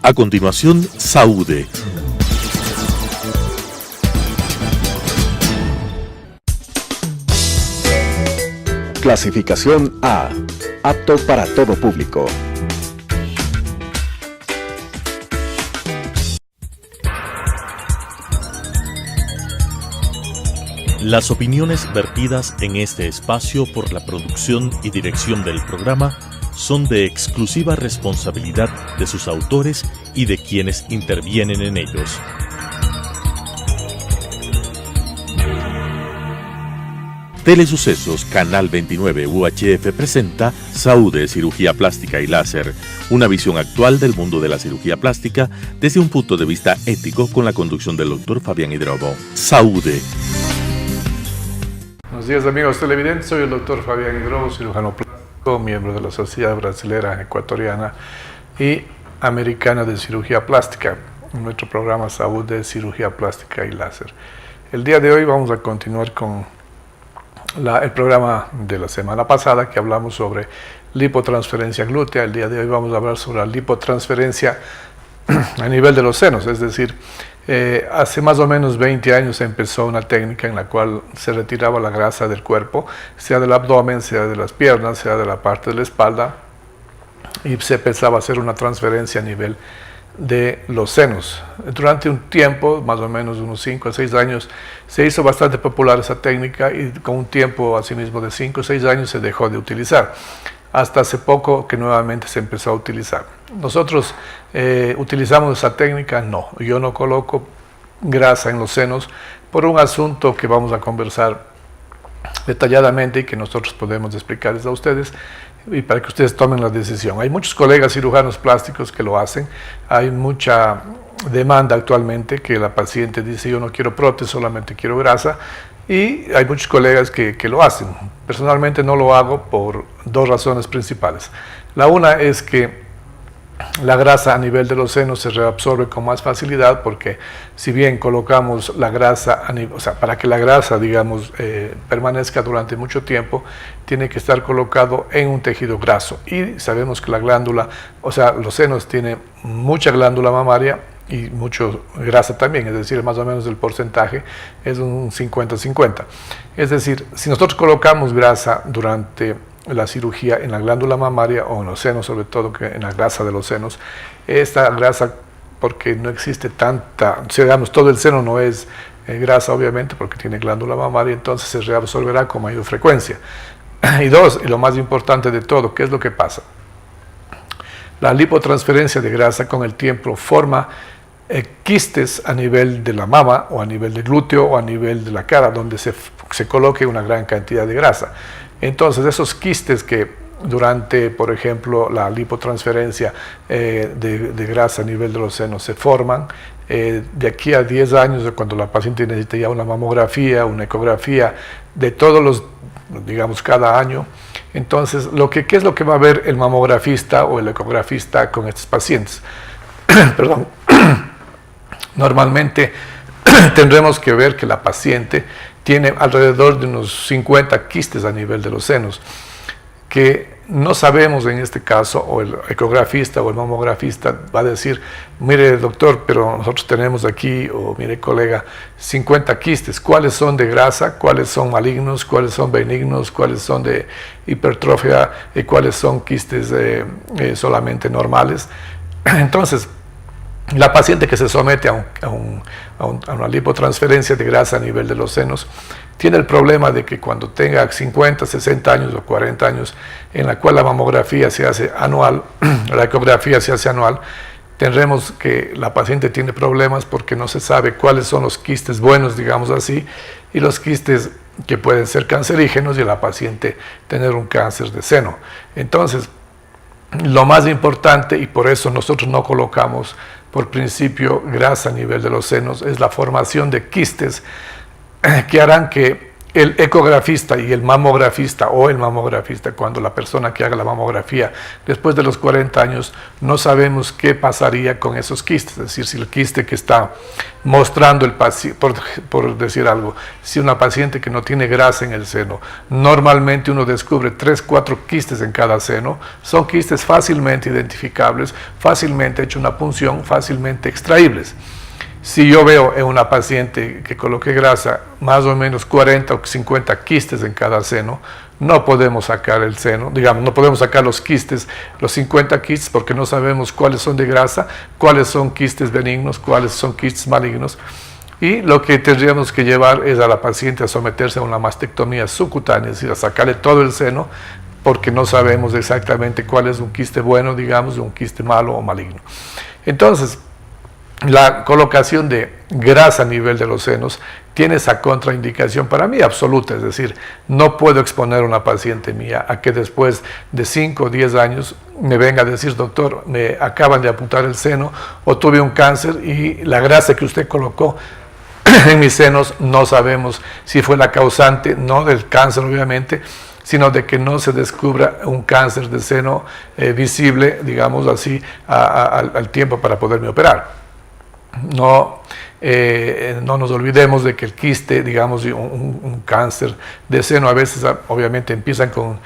A continuación, Saúde. Clasificación A. Apto para todo público. Las opiniones vertidas en este espacio por la producción y dirección del programa son de exclusiva responsabilidad de sus autores y de quienes intervienen en ellos. Telesucesos Canal 29 UHF presenta Saúde, Cirugía Plástica y Láser, una visión actual del mundo de la cirugía plástica desde un punto de vista ético con la conducción del Dr. Fabián Hidrobo. Saúde. Buenos días amigos televidentes, soy el Dr. Fabián Hidrobo, cirujano plástico, miembro de la Sociedad Brasilera Ecuatoriana y Americana de Cirugía Plástica, en nuestro programa Saúde, Cirugía Plástica y Láser. El día de hoy vamos a continuar con el programa de la semana pasada que hablamos sobre lipotransferencia glútea. El día de hoy vamos a hablar sobre la lipotransferencia a nivel de los senos, es decir, hace más o menos 20 años empezó una técnica en la cual se retiraba la grasa del cuerpo, sea del abdomen, sea de las piernas, sea de la parte de la espalda, y se pensaba hacer una transferencia a nivel de los senos. Durante un tiempo, más o menos unos 5 a 6 años, se hizo bastante popular esa técnica y con un tiempo asimismo de 5 o 6 años se dejó de utilizar. Hasta hace poco que nuevamente se empezó a utilizar. Nosotros utilizamos esa técnica, no. Yo no coloco grasa en los senos por un asunto que vamos a conversar detalladamente y que nosotros podemos explicarles a ustedes y para que ustedes tomen la decisión. Hay muchos colegas cirujanos plásticos que lo hacen, hay mucha demanda actualmente que la paciente dice yo no quiero prótesis, solamente quiero grasa, y hay muchos colegas que lo hacen. Personalmente no lo hago por dos razones principales. La una es que la grasa a nivel de los senos se reabsorbe con más facilidad porque si bien colocamos la grasa, para que la grasa, digamos, permanezca durante mucho tiempo, tiene que estar colocado en un tejido graso. Y sabemos que la glándula, los senos tienen mucha glándula mamaria y mucho grasa también, es decir, más o menos el porcentaje es un 50-50. Es decir, si nosotros colocamos grasa durante la cirugía en la glándula mamaria o en los senos, sobre todo que en la grasa de los senos, esta grasa, porque no existe tanta, digamos, todo el seno no es grasa obviamente porque tiene glándula mamaria, entonces se reabsorberá con mayor frecuencia. Y dos, y lo más importante de todo, ¿qué es lo que pasa? La lipotransferencia de grasa con el tiempo forma quistes a nivel de la mama o a nivel del glúteo o a nivel de la cara donde se coloque una gran cantidad de grasa. Entonces esos quistes que durante, por ejemplo, la lipotransferencia de grasa a nivel de los senos se forman, de aquí a 10 años, cuando la paciente necesita ya una mamografía, una ecografía, de todos los, digamos, cada año, entonces, ¿qué es lo que va a ver el mamografista o el ecografista con estos pacientes? Perdón. Normalmente tendremos que ver que la paciente tiene alrededor de unos 50 quistes a nivel de los senos, que no sabemos en este caso, o el ecografista o el mamografista va a decir, mire doctor, pero nosotros tenemos aquí, o mire colega, 50 quistes, ¿cuáles son de grasa? ¿Cuáles son malignos? ¿Cuáles son benignos? ¿Cuáles son de hipertrofia? ¿Y cuáles son quistes solamente normales? Entonces, la paciente que se somete a una lipotransferencia de grasa a nivel de los senos tiene el problema de que cuando tenga 50, 60 años o 40 años, en la cual la mamografía se hace anual, la ecografía se hace anual, tendremos que la paciente tiene problemas porque no se sabe cuáles son los quistes buenos, digamos así, y los quistes que pueden ser cancerígenos y la paciente tener un cáncer de seno. Entonces, lo más importante, y por eso nosotros no colocamos por principio grasa a nivel de los senos, es la formación de quistes que harán que el ecografista y el mamografista o el mamografista, cuando la persona que haga la mamografía después de los 40 años, no sabemos qué pasaría con esos quistes. Es decir, si el quiste que está mostrando el paciente, por decir algo, si una paciente que no tiene grasa en el seno, normalmente uno descubre 3, 4 quistes en cada seno, son quistes fácilmente identificables, fácilmente hecho una punción, fácilmente extraíbles. Si yo veo en una paciente que coloqué grasa más o menos 40 o 50 quistes en cada seno, no podemos sacar el seno, digamos, no podemos sacar los quistes, los 50 quistes, porque no sabemos cuáles son de grasa, cuáles son quistes benignos, cuáles son quistes malignos. Y lo que tendríamos que llevar es a la paciente a someterse a una mastectomía subcutánea, es decir, a sacarle todo el seno, porque no sabemos exactamente cuál es un quiste bueno, digamos, de un quiste malo o maligno. Entonces, la colocación de grasa a nivel de los senos tiene esa contraindicación para mí absoluta, es decir, no puedo exponer a una paciente mía a que después de 5 o 10 años me venga a decir, doctor, me acaban de amputar el seno o tuve un cáncer y la grasa que usted colocó en mis senos no sabemos si fue la causante, no del cáncer obviamente, sino de que no se descubra un cáncer de seno visible, digamos así, al tiempo para poderme operar. No nos olvidemos de que el quiste, digamos, un cáncer de seno, a veces obviamente empiezan con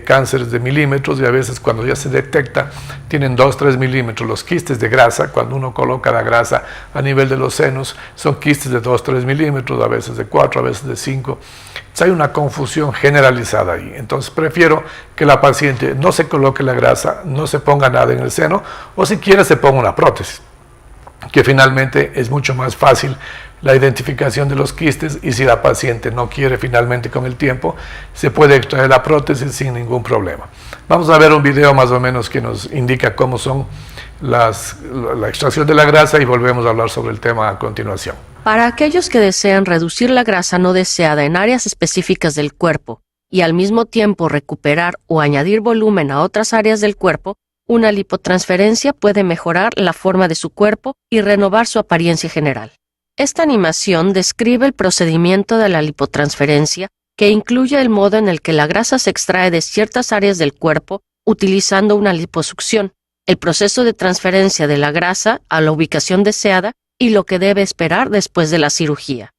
cánceres de milímetros y a veces cuando ya se detecta tienen 2, 3 milímetros. Los quistes de grasa, cuando uno coloca la grasa a nivel de los senos, son quistes de 2, 3 milímetros, a veces de 4, a veces de 5. Entonces hay una confusión generalizada ahí. Entonces prefiero que la paciente no se coloque la grasa, no se ponga nada en el seno o si quiere se ponga una prótesis, que finalmente es mucho más fácil la identificación de los quistes y si la paciente no quiere finalmente con el tiempo, se puede extraer la prótesis sin ningún problema. Vamos a ver un video más o menos que nos indica cómo son la extracción de la grasa y volvemos a hablar sobre el tema a continuación. Para aquellos que desean reducir la grasa no deseada en áreas específicas del cuerpo y al mismo tiempo recuperar o añadir volumen a otras áreas del cuerpo, una lipotransferencia puede mejorar la forma de su cuerpo y renovar su apariencia general. Esta animación describe el procedimiento de la lipotransferencia, que incluye el modo en el que la grasa se extrae de ciertas áreas del cuerpo utilizando una liposucción, el proceso de transferencia de la grasa a la ubicación deseada y lo que debe esperar después de la cirugía.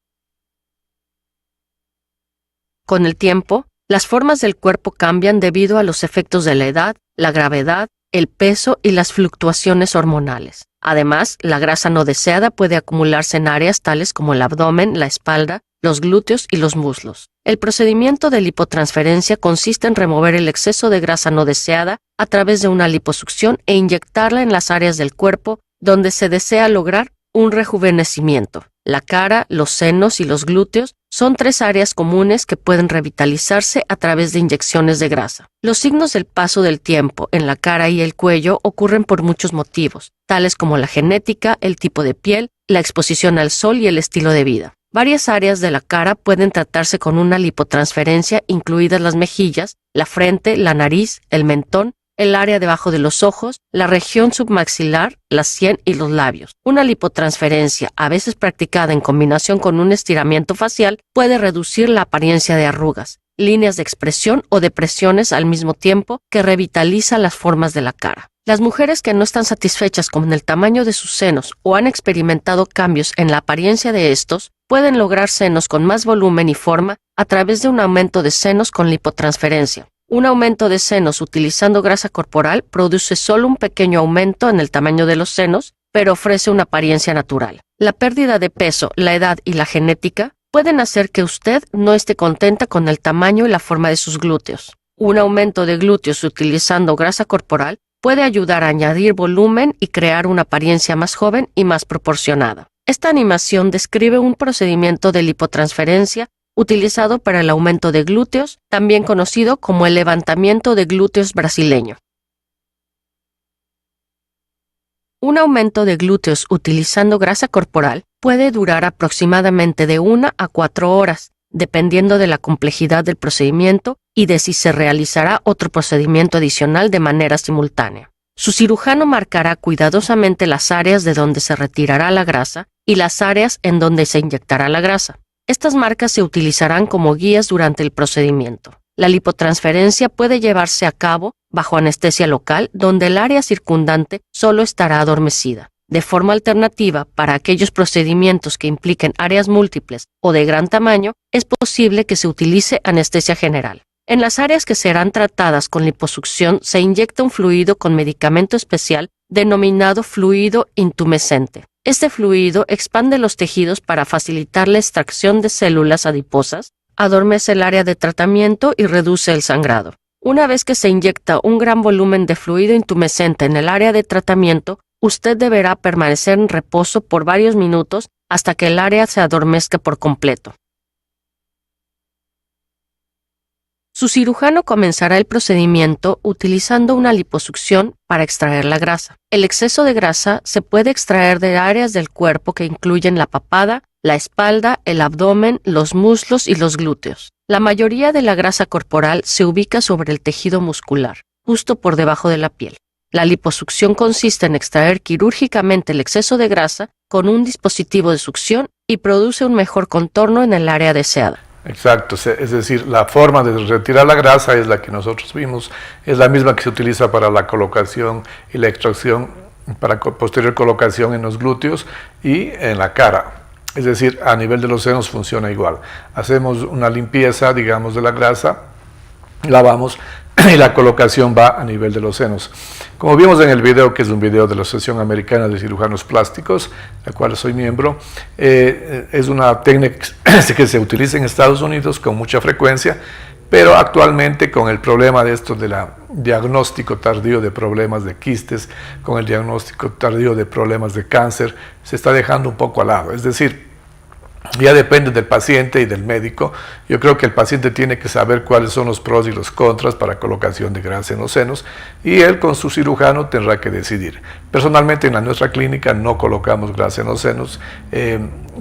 Con el tiempo, las formas del cuerpo cambian debido a los efectos de la edad, la gravedad, el peso y las fluctuaciones hormonales. Además, la grasa no deseada puede acumularse en áreas tales como el abdomen, la espalda, los glúteos y los muslos. El procedimiento de lipotransferencia consiste en remover el exceso de grasa no deseada a través de una liposucción e inyectarla en las áreas del cuerpo donde se desea lograr un rejuvenecimiento. La cara, los senos y los glúteos son 3 áreas comunes que pueden revitalizarse a través de inyecciones de grasa. Los signos del paso del tiempo en la cara y el cuello ocurren por muchos motivos, tales como la genética, el tipo de piel, la exposición al sol y el estilo de vida. Varias áreas de la cara pueden tratarse con una lipotransferencia, incluidas las mejillas, la frente, la nariz, el mentón, el área debajo de los ojos, la región submaxilar, la sien y los labios. Una lipotransferencia, a veces practicada en combinación con un estiramiento facial, puede reducir la apariencia de arrugas, líneas de expresión o depresiones al mismo tiempo que revitaliza las formas de la cara. Las mujeres que no están satisfechas con el tamaño de sus senos o han experimentado cambios en la apariencia de estos, pueden lograr senos con más volumen y forma a través de un aumento de senos con lipotransferencia. Un aumento de senos utilizando grasa corporal produce solo un pequeño aumento en el tamaño de los senos, pero ofrece una apariencia natural. La pérdida de peso, la edad y la genética pueden hacer que usted no esté contenta con el tamaño y la forma de sus glúteos. Un aumento de glúteos utilizando grasa corporal puede ayudar a añadir volumen y crear una apariencia más joven y más proporcionada. Esta animación describe un procedimiento de lipotransferencia utilizado para el aumento de glúteos, también conocido como el levantamiento de glúteos brasileño. Un aumento de glúteos utilizando grasa corporal puede durar aproximadamente de 1 a 4 horas, dependiendo de la complejidad del procedimiento y de si se realizará otro procedimiento adicional de manera simultánea. Su cirujano marcará cuidadosamente las áreas de donde se retirará la grasa y las áreas en donde se inyectará la grasa. Estas marcas se utilizarán como guías durante el procedimiento. La lipotransferencia puede llevarse a cabo bajo anestesia local, donde el área circundante solo estará adormecida. De forma alternativa, para aquellos procedimientos que impliquen áreas múltiples o de gran tamaño, es posible que se utilice anestesia general. En las áreas que serán tratadas con liposucción se inyecta un fluido con medicamento especial denominado fluido intumescente. Este fluido expande los tejidos para facilitar la extracción de células adiposas, adormece el área de tratamiento y reduce el sangrado. Una vez que se inyecta un gran volumen de fluido intumescente en el área de tratamiento, usted deberá permanecer en reposo por varios minutos hasta que el área se adormezca por completo. Su cirujano comenzará el procedimiento utilizando una liposucción para extraer la grasa. El exceso de grasa se puede extraer de áreas del cuerpo que incluyen la papada, la espalda, el abdomen, los muslos y los glúteos. La mayoría de la grasa corporal se ubica sobre el tejido muscular, justo por debajo de la piel. La liposucción consiste en extraer quirúrgicamente el exceso de grasa con un dispositivo de succión y produce un mejor contorno en el área deseada. Exacto, es decir, la forma de retirar la grasa es la que nosotros vimos, es la misma que se utiliza para la colocación y la extracción, para posterior colocación en los glúteos y en la cara. Es decir, a nivel de los senos funciona igual. Hacemos una limpieza, digamos, de la grasa, lavamos y la colocación va a nivel de los senos. Como vimos en el video, que es un video de la Asociación Americana de Cirujanos Plásticos, de la cual soy miembro, es una técnica que se utiliza en Estados Unidos con mucha frecuencia, pero actualmente con el problema de esto del diagnóstico tardío de problemas de quistes, con el diagnóstico tardío de problemas de cáncer, se está dejando un poco al lado. Es decir, ya depende del paciente y del médico. Yo creo que el paciente tiene que saber cuáles son los pros y los contras para colocación de grasa en los senos y él con su cirujano tendrá que decidir. Personalmente en nuestra clínica no colocamos grasa en los senos.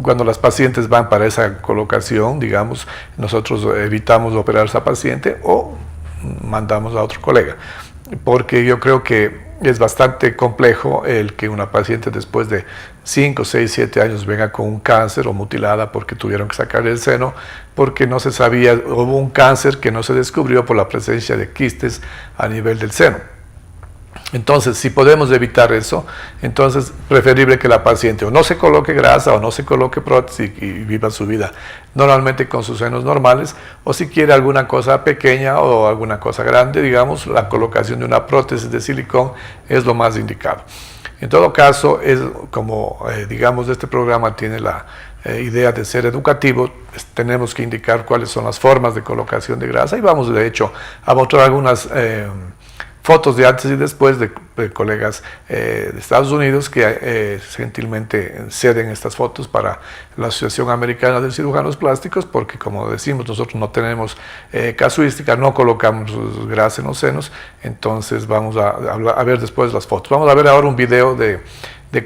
Cuando las pacientes van para esa colocación, digamos, nosotros evitamos operar a esa paciente o mandamos a otro colega, porque yo creo que es bastante complejo el que una paciente después de 5, 6, 7 años venga con un cáncer o mutilada porque tuvieron que sacar el seno, porque no se sabía, hubo un cáncer que no se descubrió por la presencia de quistes a nivel del seno. Entonces, si podemos evitar eso, entonces preferible que la paciente o no se coloque grasa o no se coloque prótesis y viva su vida normalmente con sus senos normales, o si quiere alguna cosa pequeña o alguna cosa grande, digamos, la colocación de una prótesis de silicón es lo más indicado. En todo caso, es como, digamos, este programa tiene la idea de ser educativo, tenemos que indicar cuáles son las formas de colocación de grasa y vamos, de hecho, a mostrar algunas fotos de antes y después de colegas de Estados Unidos que gentilmente ceden estas fotos para la Asociación Americana de Cirujanos Plásticos, porque como decimos, nosotros no tenemos casuística, no colocamos grasa en los senos, entonces vamos a ver después las fotos. Vamos a ver ahora un video de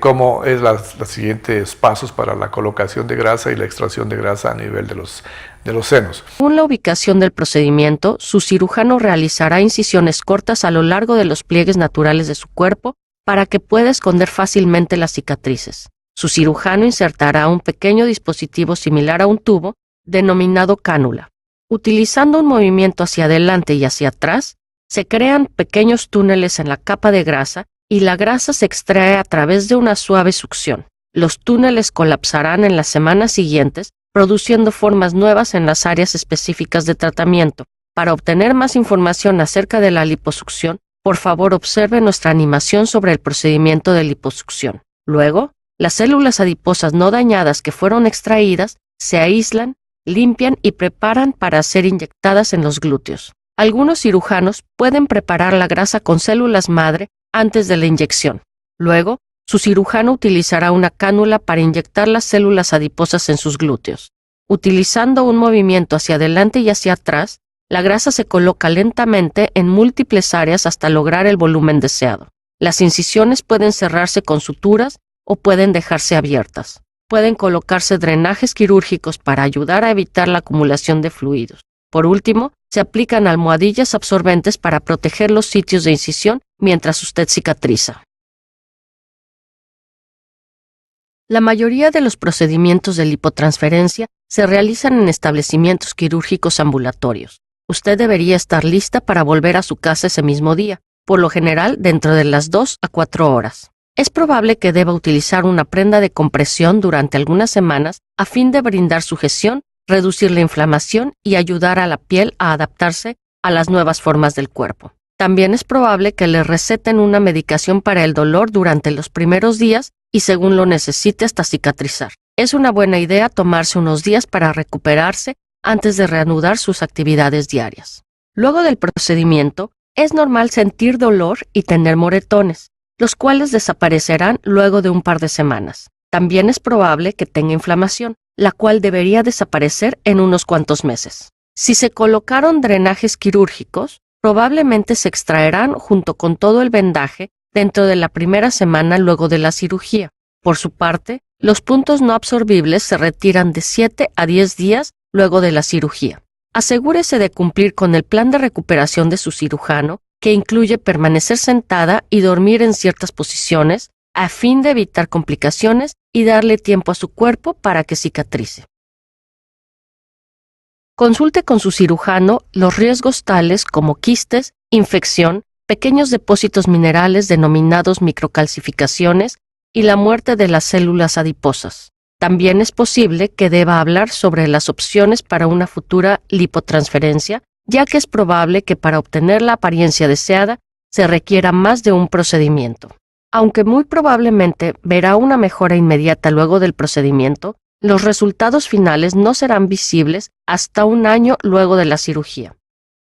cómo es los siguientes pasos para la colocación de grasa y la extracción de grasa a nivel de los senos. Según la ubicación del procedimiento, su cirujano realizará incisiones cortas a lo largo de los pliegues naturales de su cuerpo para que pueda esconder fácilmente las cicatrices. Su cirujano insertará un pequeño dispositivo similar a un tubo, denominado cánula. Utilizando un movimiento hacia adelante y hacia atrás, se crean pequeños túneles en la capa de grasa y la grasa se extrae a través de una suave succión. Los túneles colapsarán en las semanas siguientes, produciendo formas nuevas en las áreas específicas de tratamiento. Para obtener más información acerca de la liposucción, por favor observe nuestra animación sobre el procedimiento de liposucción. Luego, las células adiposas no dañadas que fueron extraídas se aíslan, limpian y preparan para ser inyectadas en los glúteos. Algunos cirujanos pueden preparar la grasa con células madre antes de la inyección. Luego, su cirujano utilizará una cánula para inyectar las células adiposas en sus glúteos. Utilizando un movimiento hacia adelante y hacia atrás, la grasa se coloca lentamente en múltiples áreas hasta lograr el volumen deseado. Las incisiones pueden cerrarse con suturas o pueden dejarse abiertas. Pueden colocarse drenajes quirúrgicos para ayudar a evitar la acumulación de fluidos. Por último, se aplican almohadillas absorbentes para proteger los sitios de incisión mientras usted cicatriza. La mayoría de los procedimientos de lipotransferencia se realizan en establecimientos quirúrgicos ambulatorios. Usted debería estar lista para volver a su casa ese mismo día, por lo general dentro de las 2 a 4 horas. Es probable que deba utilizar una prenda de compresión durante algunas semanas a fin de brindar sujeción, reducir la inflamación y ayudar a la piel a adaptarse a las nuevas formas del cuerpo. También es probable que le receten una medicación para el dolor durante los primeros días y según lo necesite hasta cicatrizar. Es una buena idea tomarse unos días para recuperarse antes de reanudar sus actividades diarias. Luego del procedimiento, es normal sentir dolor y tener moretones, los cuales desaparecerán luego de un par de semanas. También es probable que tenga inflamación, la cual debería desaparecer en unos cuantos meses. Si se colocaron drenajes quirúrgicos, probablemente se extraerán junto con todo el vendaje dentro de la primera semana luego de la cirugía. Por su parte, los puntos no absorbibles se retiran de 7 a 10 días luego de la cirugía. Asegúrese de cumplir con el plan de recuperación de su cirujano, que incluye permanecer sentada y dormir en ciertas posiciones, a fin de evitar complicaciones y darle tiempo a su cuerpo para que cicatrice. Consulte con su cirujano los riesgos tales como quistes, infección, pequeños depósitos minerales denominados microcalcificaciones y la muerte de las células adiposas. También es posible que deba hablar sobre las opciones para una futura lipotransferencia, ya que es probable que para obtener la apariencia deseada se requiera más de un procedimiento. Aunque muy probablemente verá una mejora inmediata luego del procedimiento, los resultados finales no serán visibles hasta un año luego de la cirugía.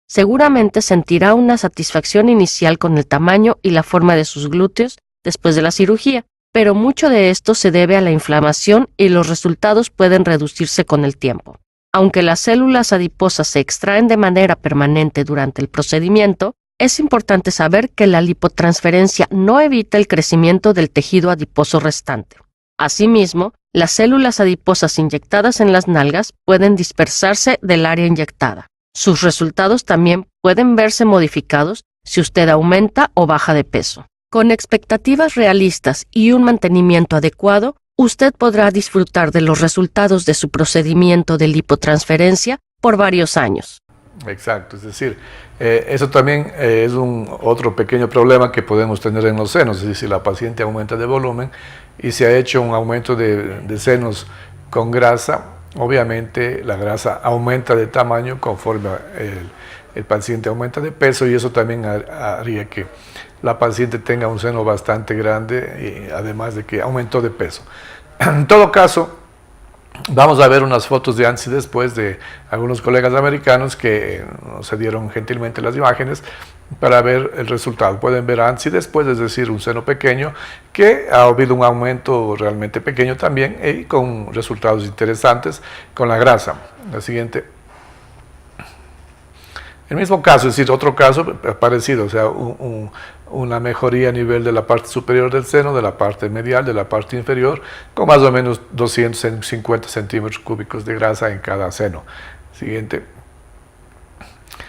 Seguramente sentirá una satisfacción inicial con el tamaño y la forma de sus glúteos después de la cirugía, pero mucho de esto se debe a la inflamación y los resultados pueden reducirse con el tiempo. Aunque las células adiposas se extraen de manera permanente durante el procedimiento, es importante saber que la lipotransferencia no evita el crecimiento del tejido adiposo restante. Asimismo, las células adiposas inyectadas en las nalgas pueden dispersarse del área inyectada. Sus resultados también pueden verse modificados si usted aumenta o baja de peso. Con expectativas realistas y un mantenimiento adecuado, usted podrá disfrutar de los resultados de su procedimiento de lipotransferencia por varios años. Exacto, es decir, eso también es otro pequeño problema que podemos tener en los senos, es decir, si la paciente aumenta de volumen y se ha hecho un aumento de senos con grasa, obviamente la grasa aumenta de tamaño conforme el paciente aumenta de peso y eso también haría que la paciente tenga un seno bastante grande y además de que aumentó de peso. En todo caso, vamos a ver unas fotos de antes y después de algunos colegas americanos que nos cedieron gentilmente las imágenes para ver el resultado. Pueden ver antes y después, es decir, un seno pequeño que ha habido un aumento realmente pequeño también y con resultados interesantes con la grasa. La siguiente. El mismo caso, es decir, otro caso parecido, o sea, una mejoría a nivel de la parte superior del seno, de la parte medial, de la parte inferior, con más o menos 250 centímetros cúbicos de grasa en cada seno. Siguiente.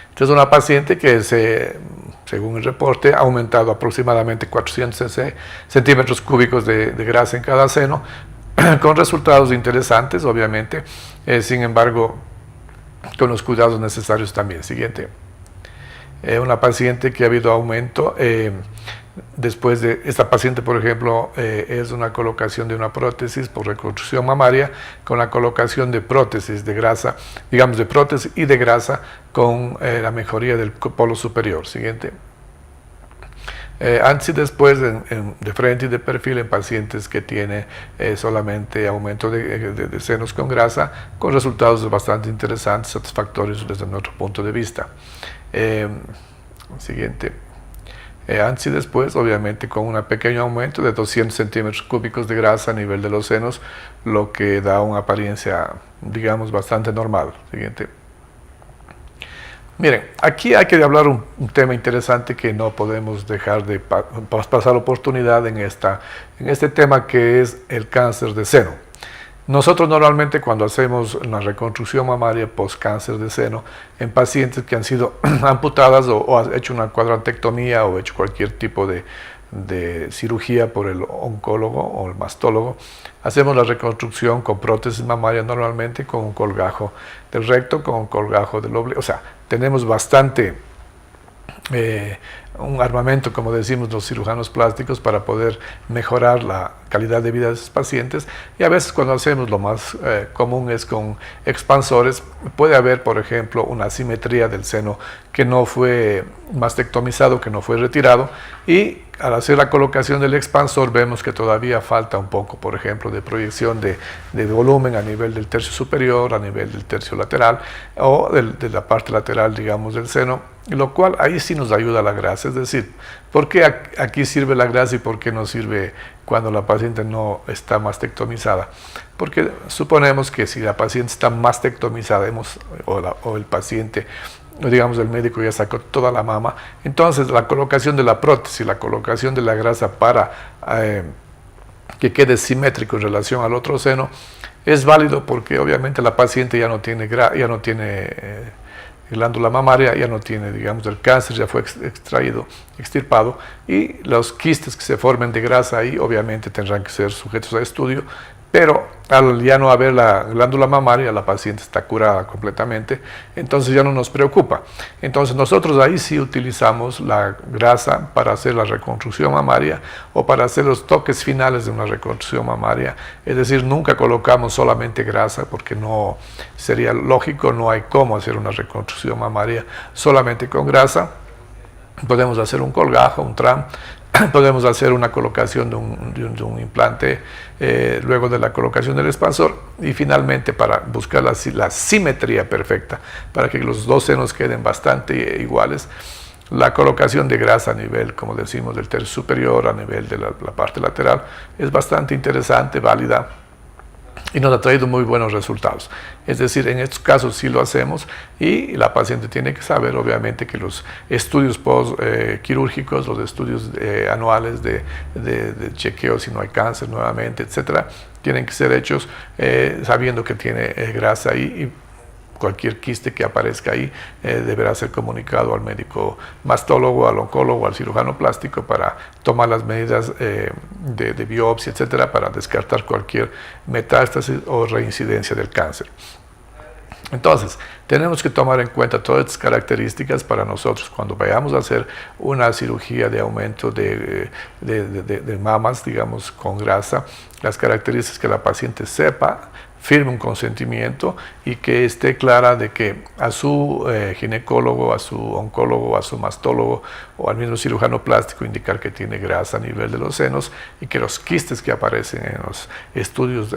Esta es una paciente que según el reporte ha aumentado aproximadamente 400 centímetros cúbicos de grasa en cada seno, con resultados interesantes, obviamente, sin embargo, con los cuidados necesarios también. Siguiente. Una paciente que ha habido aumento, después de esta paciente, por ejemplo, es una colocación de una prótesis por reconstrucción mamaria con la colocación de prótesis de grasa, digamos de prótesis y de grasa con la mejoría del polo superior. Siguiente. Antes y después de frente y de perfil en pacientes que tienen solamente aumento de senos con grasa, con resultados bastante interesantes, satisfactorios desde nuestro punto de vista. Siguiente. Antes y después, obviamente con un pequeño aumento de 200 centímetros cúbicos de grasa a nivel de los senos, lo que da una apariencia, digamos, bastante normal. Siguiente. Miren, aquí hay que hablar un tema interesante que no podemos dejar de pasar oportunidad en este tema, que es el cáncer de seno. Nosotros normalmente cuando hacemos una reconstrucción mamaria post-cáncer de seno en pacientes que han sido amputadas o han hecho una cuadrantectomía o hecho cualquier tipo de de cirugía por el oncólogo o el mastólogo. Hacemos la reconstrucción con prótesis mamaria normalmente, con un colgajo del recto, con un colgajo del oblicuo. O sea, tenemos bastante un armamento, como decimos los cirujanos plásticos, para poder mejorar la calidad de vida de esos pacientes. Y a veces cuando hacemos, lo más común es con expansores. Puede haber, por ejemplo, una asimetría del seno que no fue mastectomizado, que no fue retirado, y al hacer la colocación del expansor vemos que todavía falta un poco, por ejemplo, de proyección de volumen a nivel del tercio superior, a nivel del tercio lateral o de la parte lateral, digamos, del seno, lo cual ahí sí nos ayuda la grasa. Es decir, ¿por qué aquí sirve la grasa y por qué no sirve cuando la paciente no está mastectomizada? Porque suponemos que si la paciente está mastectomizada o el paciente, digamos, el médico ya sacó toda la mama, entonces la colocación de la prótesis, la colocación de la grasa para que quede simétrico en relación al otro seno es válido, porque obviamente la paciente ya no tiene glándula mamaria, ya no tiene, digamos, el cáncer, ya fue extirpado, y los quistes que se formen de grasa ahí obviamente tendrán que ser sujetos a estudio, pero al ya no haber la glándula mamaria, la paciente está curada completamente, entonces ya no nos preocupa. Entonces nosotros ahí sí utilizamos la grasa para hacer la reconstrucción mamaria o para hacer los toques finales de una reconstrucción mamaria. Es decir, nunca colocamos solamente grasa, porque no sería lógico, no hay cómo hacer una reconstrucción mamaria solamente con grasa. Podemos hacer un colgajo, un tram, podemos hacer una colocación de un implante luego de la colocación del expansor, y finalmente, para buscar la simetría perfecta, para que los dos senos queden bastante iguales, la colocación de grasa a nivel, como decimos, del tercio superior, a nivel de la parte lateral, es bastante interesante, válida, y nos ha traído muy buenos resultados. Es decir, en estos casos sí lo hacemos, y la paciente tiene que saber, obviamente, que los estudios quirúrgicos, los estudios anuales de chequeo si no hay cáncer nuevamente, etcétera, tienen que ser hechos sabiendo que tiene grasa ahí, y cualquier quiste que aparezca ahí deberá ser comunicado al médico mastólogo, al oncólogo, al cirujano plástico, para tomar las medidas de biopsia, etcétera, para descartar cualquier metástasis o reincidencia del cáncer. Entonces, tenemos que tomar en cuenta todas estas características para nosotros cuando vayamos a hacer una cirugía de aumento de mamas, digamos, con grasa. Las características que la paciente sepa, firme un consentimiento, y que esté clara de que a su ginecólogo, a su oncólogo, a su mastólogo o al mismo cirujano plástico indicar que tiene grasa a nivel de los senos, y que los quistes que aparecen en los estudios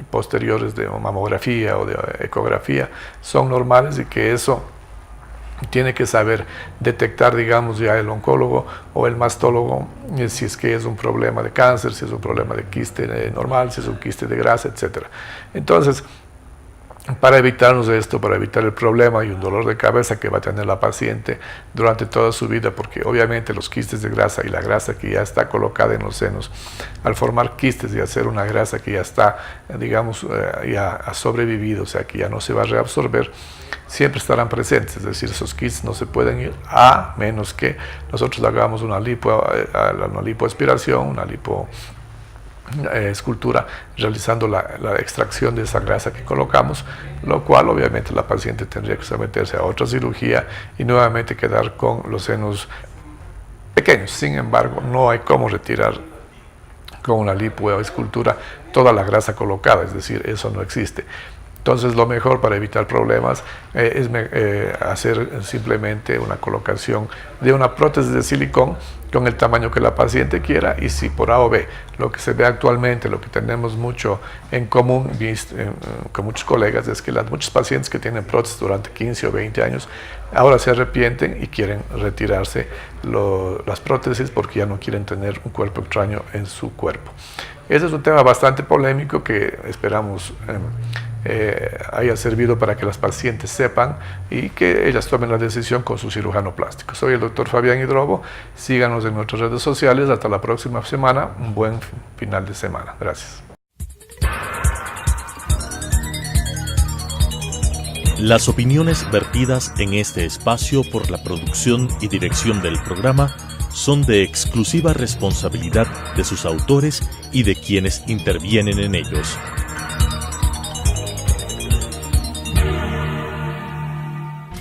posteriores de mamografía o de ecografía son normales, y que eso tiene que saber detectar, digamos, ya el oncólogo o el mastólogo, si es que es un problema de cáncer, si es un problema de quiste normal, si es un quiste de grasa, etc. Entonces, para evitarnos esto, para evitar el problema y un dolor de cabeza que va a tener la paciente durante toda su vida, porque obviamente los quistes de grasa y la grasa que ya está colocada en los senos, al formar quistes y hacer una grasa que ya está, digamos, ya ha sobrevivido, o sea, que ya no se va a reabsorber, siempre estarán presentes. Es decir, esos quistes no se pueden ir, a menos que nosotros hagamos una lipoaspiración, una escultura, realizando la extracción de esa grasa que colocamos, lo cual obviamente la paciente tendría que someterse a otra cirugía y nuevamente quedar con los senos pequeños. Sin embargo, no hay cómo retirar con una lipoescultura toda la grasa colocada, es decir, eso no existe. Entonces, lo mejor para evitar problemas es hacer simplemente una colocación de una prótesis de silicón con el tamaño que la paciente quiera, y si por A o B, lo que se ve actualmente, lo que tenemos mucho en común con muchos colegas, es que muchos pacientes que tienen prótesis durante 15 o 20 años, ahora se arrepienten y quieren retirarse las prótesis porque ya no quieren tener un cuerpo extraño en su cuerpo. Ese es un tema bastante polémico que esperamos haya servido para que las pacientes sepan y que ellas tomen la decisión con su cirujano plástico. Soy el doctor Fabián Hidrobo. Síganos en nuestras redes sociales. Hasta la próxima semana. Un buen final de semana. Gracias. Las opiniones vertidas en este espacio por la producción y dirección del programa son de exclusiva responsabilidad de sus autores y de quienes intervienen en ellos.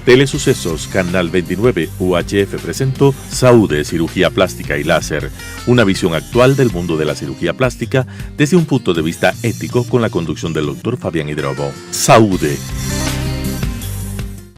Telesucesos Canal 29 UHF presentó Saúde, Cirugía Plástica y Láser, una visión actual del mundo de la cirugía plástica desde un punto de vista ético con la conducción del Dr. Fabián Hidrobo. Saúde.